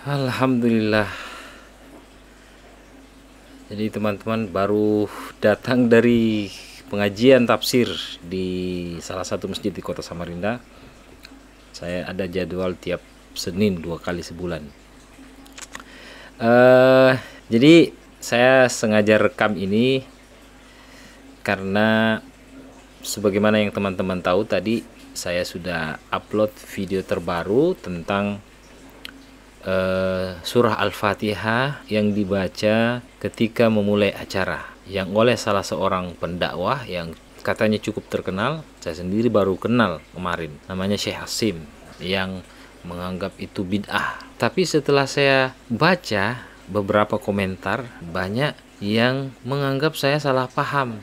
Alhamdulillah. Jadi teman-teman baru datang dari pengajian tafsir di salah satu masjid di kota Samarinda. Saya ada jadwal tiap Senin 2 kali sebulan. Jadi saya sengaja rekam ini karena sebagaimana yang teman-teman tahu tadi, saya sudah upload video terbaru tentang surah Al-Fatihah yang dibaca ketika memulai acara, yang oleh salah seorang pendakwah yang katanya cukup terkenal. Saya sendiri baru kenal kemarin, namanya Syekh Hasim, yang menganggap itu bid'ah. Tapi setelah saya baca beberapa komentar, banyak yang menganggap saya salah paham.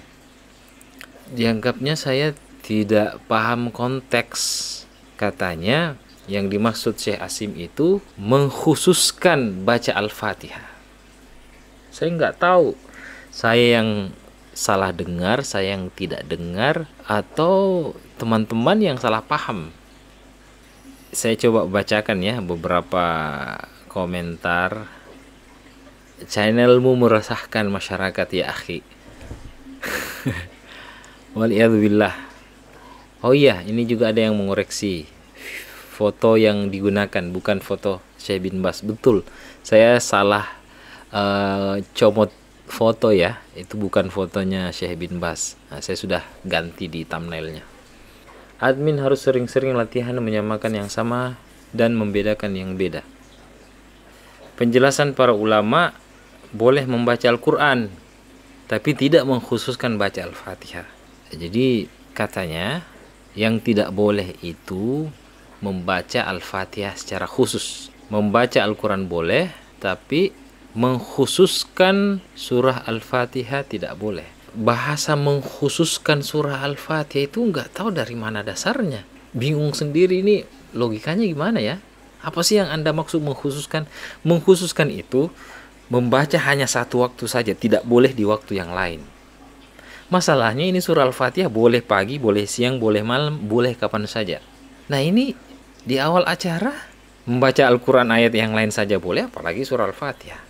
Dianggapnya saya tidak paham konteks. Katanya yang dimaksud Syekh Hasim itu mengkhususkan baca Al-Fatihah. Saya nggak tahu, saya yang salah dengar, saya yang tidak dengar, atau teman-teman yang salah paham. Saya coba bacakan ya beberapa komentar. Channelmu meresahkan masyarakat ya akhi. Waliyadzubillah. Oh iya, ini juga ada yang mengoreksi. Foto yang digunakan bukan foto Syekh bin Bas. Betul, saya salah comot foto ya. Itu bukan fotonya Syekh bin Bas. Nah, saya sudah ganti di thumbnailnya. Admin harus sering-sering latihan menyamakan yang sama dan membedakan yang beda. Penjelasan para ulama, boleh membaca Al-Quran tapi tidak mengkhususkan baca Al-Fatihah. Jadi katanya yang tidak boleh itu membaca Al-Fatihah secara khusus. Membaca Al-Quran boleh, tapi mengkhususkan surah Al-Fatihah tidak boleh. Bahasa mengkhususkan surah Al-Fatihah itu nggak tahu dari mana dasarnya. Bingung sendiri, ini logikanya gimana ya? Apa sih yang Anda maksud mengkhususkan? Mengkhususkan itu membaca hanya satu waktu saja, tidak boleh di waktu yang lain. Masalahnya ini surah Al-Fatihah boleh pagi, boleh siang, boleh malam, boleh kapan saja. Nah ini di awal acara membaca Al-Quran ayat yang lain saja boleh, apalagi surah Al-Fatihah.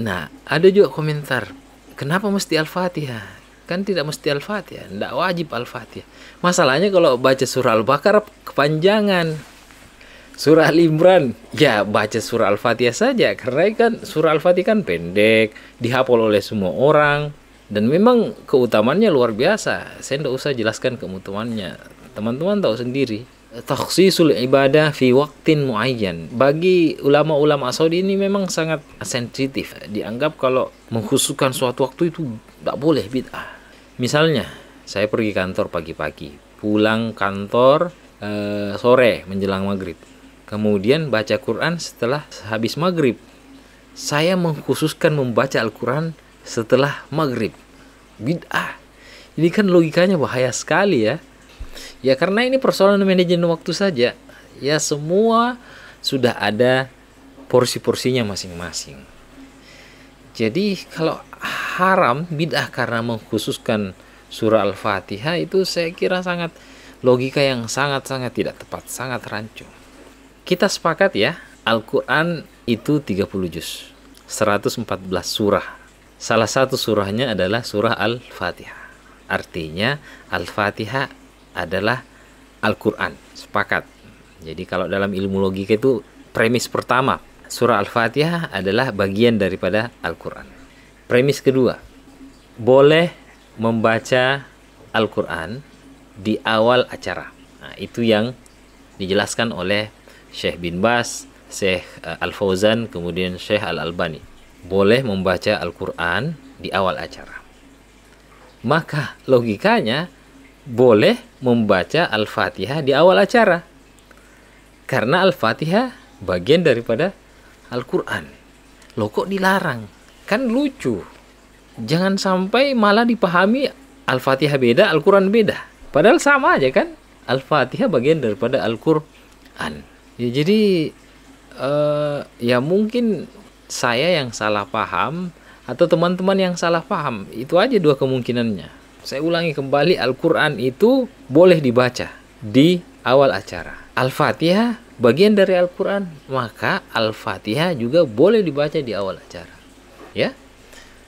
Nah ada juga komentar, kenapa mesti Al-Fatihah? Kan tidak mesti Al-Fatihah, tidak wajib Al-Fatihah. Masalahnya kalau baca surah Al-Baqarah kepanjangan, surah Al-Imran ya baca surah Al-Fatihah saja, karena kan surah Al-Fatihah kan pendek, dihafal oleh semua orang, dan memang keutamannya luar biasa. Saya tidak usah jelaskan keutamannya, teman-teman tahu sendiri. Takhsisul ibadah fi waqtin muayyan, bagi ulama-ulama Saudi ini memang sangat sensitif. Dianggap kalau mengkhususkan suatu waktu itu tidak boleh, bid'ah. Misalnya saya pergi kantor pagi-pagi, pulang kantor sore menjelang maghrib, kemudian baca Quran setelah habis maghrib. Saya mengkhususkan membaca Al-Quran setelah maghrib, bid'ah. Ini kan logikanya bahaya sekali ya. Ya karena ini persoalan manajemen waktu saja. Ya semua sudah ada porsi-porsinya masing-masing. Jadi kalau haram bid'ah karena mengkhususkan surah Al-Fatihah, itu saya kira sangat logika yang sangat-sangat tidak tepat, sangat rancu. Kita sepakat ya, Al-Quran itu 30 juz, 114 surah. Salah satu surahnya adalah surah Al-Fatihah. Artinya Al-Fatihah adalah Al-Quran. Sepakat. Jadi kalau dalam ilmu logika itu premis pertama, surah Al-Fatihah adalah bagian daripada Al-Quran. Premis kedua, boleh membaca Al-Quran di awal acara. Nah, itu yang dijelaskan oleh Syekh bin Bas, Syekh Al-Fauzan, kemudian Syekh Al-Albani. Boleh membaca Al-Quran di awal acara. Maka logikanya boleh membaca Al-Fatihah di awal acara, karena Al-Fatihah bagian daripada Al-Quran. Loh kok dilarang? Kan lucu. Jangan sampai malah dipahami Al-Fatihah beda, Al-Quran beda. Padahal sama aja kan. Al-Fatihah bagian daripada Al-Quran. Ya, jadi ya mungkin saya yang salah paham atau teman-teman yang salah paham. Itu aja dua kemungkinannya. Saya ulangi kembali, Al-Quran itu boleh dibaca di awal acara. Al-Fatihah bagian dari Al-Quran, maka Al-Fatihah juga boleh dibaca di awal acara. Ya,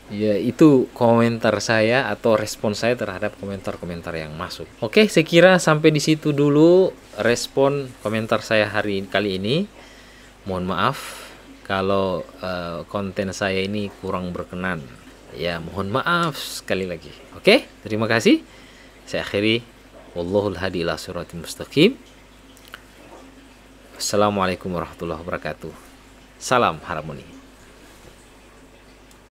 ya itu komentar saya atau respon saya terhadap komentar-komentar yang masuk. Oke, saya kira sampai di situ dulu respon komentar saya kali ini. Mohon maaf kalau konten saya ini kurang berkenan. Ya, mohon maaf sekali lagi. Oke, terima kasih. Saya akhiri. Wallahul hadi ila siratal mustaqim. Assalamualaikum warahmatullahi wabarakatuh. Salam harmoni.